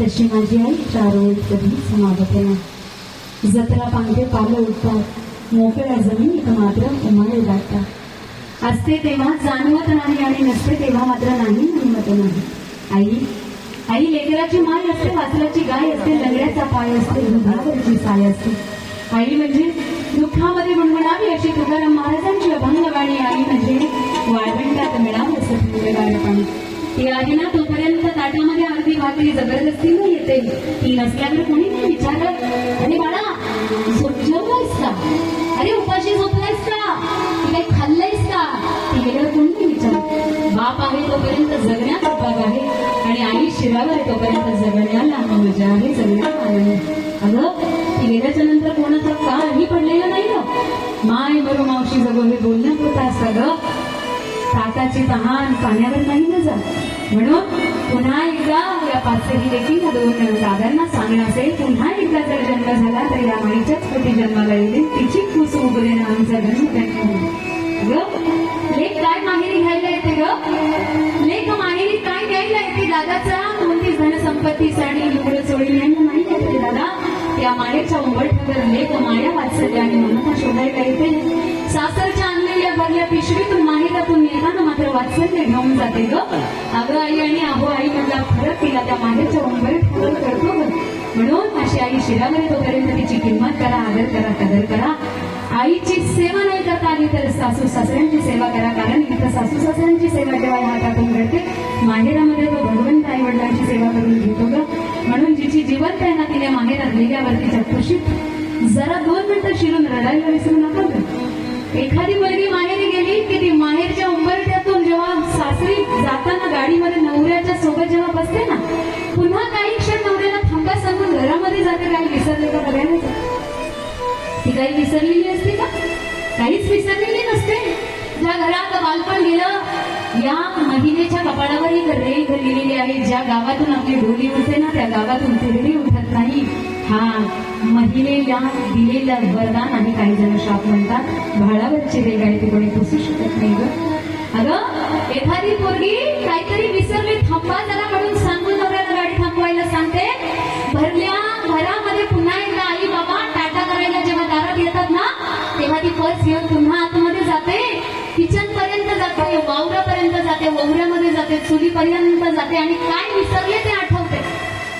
तशी माझी आई चार ओळी कधी समावत नाही. जत्रा पांढरे पालं उठतात, मोकळ्या जमिनीत मात्र उमाळे लागतात. असते तेव्हा जाणवत नाही आणि नसते तेव्हा मात्र नाही म्हणत नाही. आई आई लेकराची माय असते, वासराची गाय असते, लंगड्याचा पाय असते, दुधावरची साय असते. आई म्हणजे दुःखामध्ये गुणगुणावी अशी तुकाराम महाराजांची अभंगवाणी. आई म्हणजे वाळवंटात मिळावं असं थंडगार पाणी. ती आहे ना तोपर्यंत ताटामध्ये अर्धी भाकरी जबरदस्तीने येते. ती नसल्यावर कोणी नाही विचारत, आणि बाळा जेवलायस का, अरे उपाशी झोपलायस का, ती काही खाल्लंयस का, ती गेल्यावर कोणी नाही विचारत. बाप आहे तोपर्यंत जगण्यात भाग आहे, आणि आई शिरावर आहे तोपर्यंत जगण्याला मजा आहे, जगण्यात आनंद. अगं ती गेल्याच्या नंतर कोणाचा काही पडलेलं नाही ग. माय बरो मावशी जगो हे बोलणं होतं असं ग. ताटाची तहान पाण्यावर नाही न जा. म्हणून पुन्हा एकदा या पाचही देखील या दोन दादांना सांगणं असेल, पुन्हा एकदा जर जन्म झाला तर या माईच्याच पोटी जन्माला येईल, तिची कुस उगले ना आमचा जन्म ग. लेख काय माहेरी घ्यायला येते ग, लेख माहेरी काय घ्यायला येते दादाचा, कोणती धनसंपत्ती साडी लुगडं चोळी यांना नाही येते दादा. त्या मायेच्या उंबरठ्यावर लेख माया वात्सल्याने ममता शोधायला येते. सासरच्या आणलेल्या भरल्या पिशवीतून माहेरातून येताना मात्र वात्सल्य घेऊन जाते ग. अगं आई आणि अहो आई मधला फरक तिला त्या माहेरच्या उंबरठ्यावर कळतो ग. म्हणून अशी आई शिरावर तोपर्यंत तिची किंमत करा, आदर करा, कदर करा. आईची सेवा नाही करता आली तर सासू सासऱ्यांची सेवा करा, कारण इथं सासू सासऱ्यांची सेवा जेव्हा हातातून घडते माहेरामध्ये तो भगवंत आई वडिलांची सेवा करून घेतो ग. म्हणून जिची जिवंत आहे ना तिने माहेरात गेल्यावरतीच्या खुशीत जरा 2 मिनिटं शिरून रडायला विसरू नका ग. एखादी मुलगी माहेरी गेली की ती माहेरच्या उंबरठ्यातून जेव्हा सासरी जाताना गाडीमध्ये नवऱ्याच्या सोबत जेव्हा बसते ना, पुन्हा काही क्षण नवऱ्याला थांबा सांगून घरामध्ये जाते. काही विसरले का बघायला? ती काही विसरलेली असते का? काहीच विसरलेली नसते. ज्या घरात बालपण गेलं, या महिलेच्या कपाळावर एक रेघ लिहिलेली आहे. ज्या गावातून आपली डोली उठते ना, त्या गावातून तिरडी उठत नाही. हा महिलेला दिलेलं वरदान आणि काही जण शाप म्हणतात. भाळावरची रेघ आहे, ती कोणी पुसू शकत नाही ग. अगं एखादी पोरगी काहीतरी विसरली, थांबा जरा म्हणून सांगून नवऱ्याला गाडी थांबवायला सांगते. भरल्या घरामध्ये पुन्हा एकदा आई बाबा टाटा करायला जेव्हा दारात येतात ना, तेव्हा ती पर्स घेऊन पुन्हा आतमध्ये जाते. किचन पर्यंत जाते, वावरापर्यंत जाते, ववऱ्यामध्ये जाते, चुलीपर्यंत जाते आणि काय विसरले ते आठवते.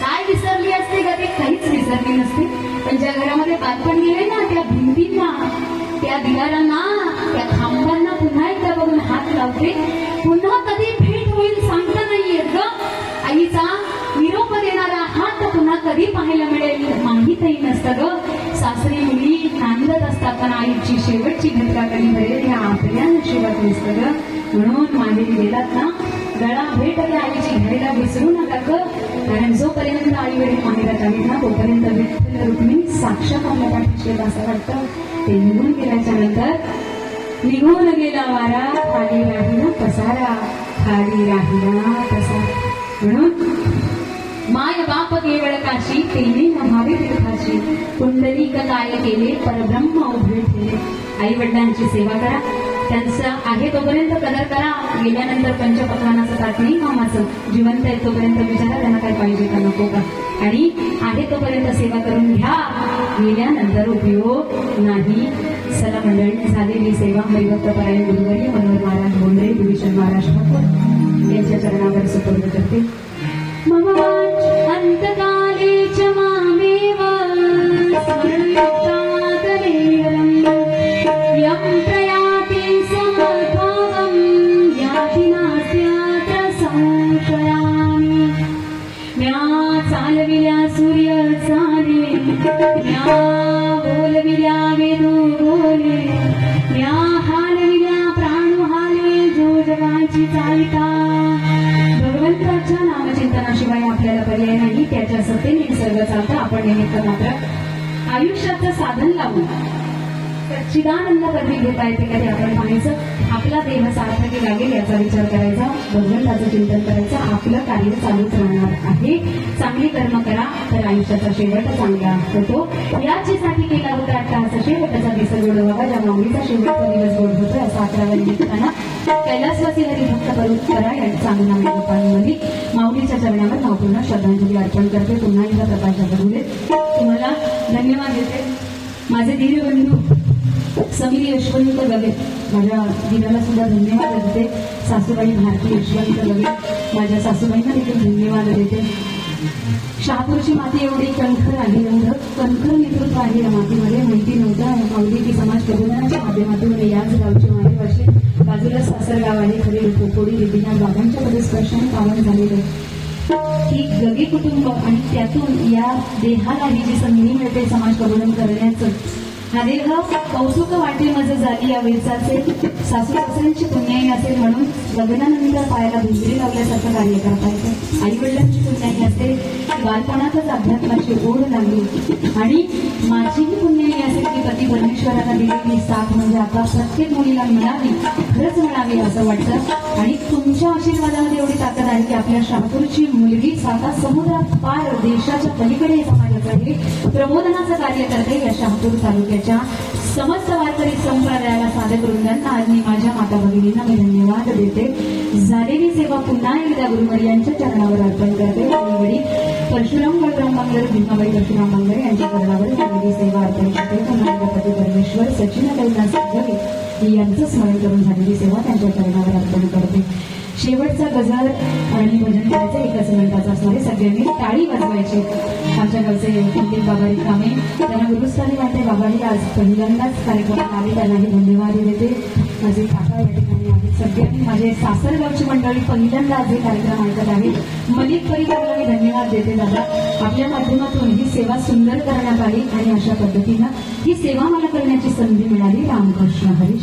काय विसरली असते का? ते काहीच विसरली नसते. पण ज्या घरामध्ये बालपण गेले ना, त्या भिंतींना, त्या दिवारांना, त्या खांबांना पुन्हा एकदा बघून हात लावते. पुन्हा कधी भेट होईल सांगता नाही येत ग. आईचा निरोप देणारा हात पुन्हा कधी पाहायला मिळेल माहीतही नसतं ग. सासरी मुली नांदत असतात, पण आईची शेवटची घटका कधी भरेल ह्या आपल्या नशिबात नसतं ग. म्हणून माहेरी गेलात ना, गळा भेट आईची घ्यायला विसरू नका ग. कारण जोपर्यंत आई वडील माहेरात आली ना, तोपर्यंत विठ्ठल रुक्मिणी साक्षात आपल्या पाठीशी असं वाटतं. ते निघून गेल्याच्या नंतर निघून गेला वारा, खाली राहिला पसारा, खाली राहिला पसारा. म्हणून माय बाप केवळ काशी, तेने नभावे तीर्थाशी, कुंडलिक काय केले परब्रह्म उभे ठेवले. आई वडिलांची सेवा करा, त्यांचं आहे तोपर्यंत कदर करा. गेल्यानंतर पंचपक्वान्नाचं ताट नाही कामाचं. जिवंत आहे तोपर्यंत विचारा त्यांना काय पाहिजे का नको का, आणि आहे तोपर्यंत सेवा करून घ्या. गेल्यानंतर उपयोग नाही. चला मंडळी, झालेली सेवा हरिभक्त परायण गुरुवारी मनोहर महाराज बोंद्रे, भूषण महाराज ठाकूर यांच्या चरणावर सुपूर्द करते. मम अंतकाले च मामेव स्मरणयुक्तातलेवरं यं प्रयाति समभावं याति नास्त्यत्र संशयामि. म्या चालविल्या सूर्य चाले, म्या बोलविल्या वेदू बोले, म्या हालविल्या प्राणू हाले, जो जगाची चालिका. भगवंताच्या नामचिंतनाशिवाय आपल्याला पर्याय नाही. त्याच्या सत्तेने सर्व चालतं. आपण निमित्त मात्र आयुष्याचं साधन लावून सच्चिदानंद कधी घेता येते कधी आपण पाहायचं. आपला देह सार्थकी लागेल याचा विचार करायचा, भगवंताचं चिंतन करायचं. आपलं कार्य चालूच राहणार आहे. चांगली कर्म करा तर आयुष्याचा शेवट चांगला होतो. याचीसाठी केला होता अट्टहास शेवटचा दिवस गोड व्हावा. ज्या माऊलीचा शेवटचा दिवस गोड होतो असा 11व्या निमित्तानं कैलासवासी हरिभक्त परंपरा यांचा चांगला गोपाळमध्ये माऊलीच्या चरणावर भावपूर्ण श्रद्धांजली अर्पण करते. पुन्हा एकदा प्रकाश बघूले तुम्हाला धन्यवाद देते. माझे धीर बंधू समीर यशवंत गवे, माझ्या दिनाला सुद्धा धन्यवाद देते. सासूबाई भारती यशवंत गवे, माझ्या सासूबाईंना देखील धन्यवाद देते. शहापूरची माती एवढी कणखर आहे, एवढं कणखर नेतृत्व आहे या मातीमध्ये. माहिती नव्हतं माऊली की समाज प्रबोधनाच्या माध्यमातून याच गावचे माहेर वाचले. बाजूला सासर गाव आहे. खरे कोकोडी रिद्धिनाथ बाबांच्या पदस्पर्शाने पावन झालेले की गगे कुटुंब, आणि त्यातून या देहाला ही जी संधी मिळते समाज प्रबोधन करण्याचं. हा देह कौतुक वाटे मज झाली या वेचाचे. सासू सासऱ्यांची पुण्याई असेल म्हणून लग्नानंतर पायाला भिंगरी लावल्यासारखं कार्य करता येतं. आई वडिलांची पुण्याई असते, बालपणातच अध्यात्माची ओढ लागली. आणि माझीही पुण्याई असेल की पती परमेश्वराला दिलेली साथ म्हणजे आता प्रत्येक मुलीला मिळावी, खरंच मिळावी असं वाटतं. आणि तुमच्या आशीर्वादामध्ये एवढी ताकद आहे की आपल्या शहापूरची मुलगी साता समुद्रात पार देशाच्या पलीकडे समाजाचं हे प्रबोधनाचं कार्य करते. या शहापूर तालुक्याच्या समस्त वारकरी संप्रदायाला साधक वृंदांना आज मी माझ्या माता भगिनींना मी धन्यवाद देते. झालेली सेवा पुन्हा एकदा गुरुवर्यांच्या चरणावर अर्पण करते. वडील परशुराम बळराम बांगर, भीमाबाई परशुराम बांगर यांच्या चरणावर झालेली सेवा अर्पण करते. पुन्हा एकदा पती परमेश्वर सचिन कैलास गवे यांचं स्मरण करून झालेली सेवा त्यांच्या चरणावर अर्पण करते. शेवटचा गजर आणि भजन करायचं एकच मिनिटाचा असणारे. सगळ्यांनी टाळी वाजवायची. माझ्या गावचे पंडित बाबा रिकामे, त्यांना गुरुस्थानी मानते. बाबाही आज पहिल्यांदाच कार्यक्रमात आले, त्यांनाही धन्यवाद देते. माझे काका या ठिकाणी आहेत, सगळ्यांनी माझे सासरगावची मंडळी पहिल्यांदा आज हे कार्यक्रम ऐकत आहे. मलिक परिवाराला मी धन्यवाद देते. दादा, आपल्या माध्यमातून ही सेवा सुंदर करण्यात आली आणि अशा पद्धतीनं ही सेवा मला करण्याची संधी मिळाली. रामकृष्ण हरी.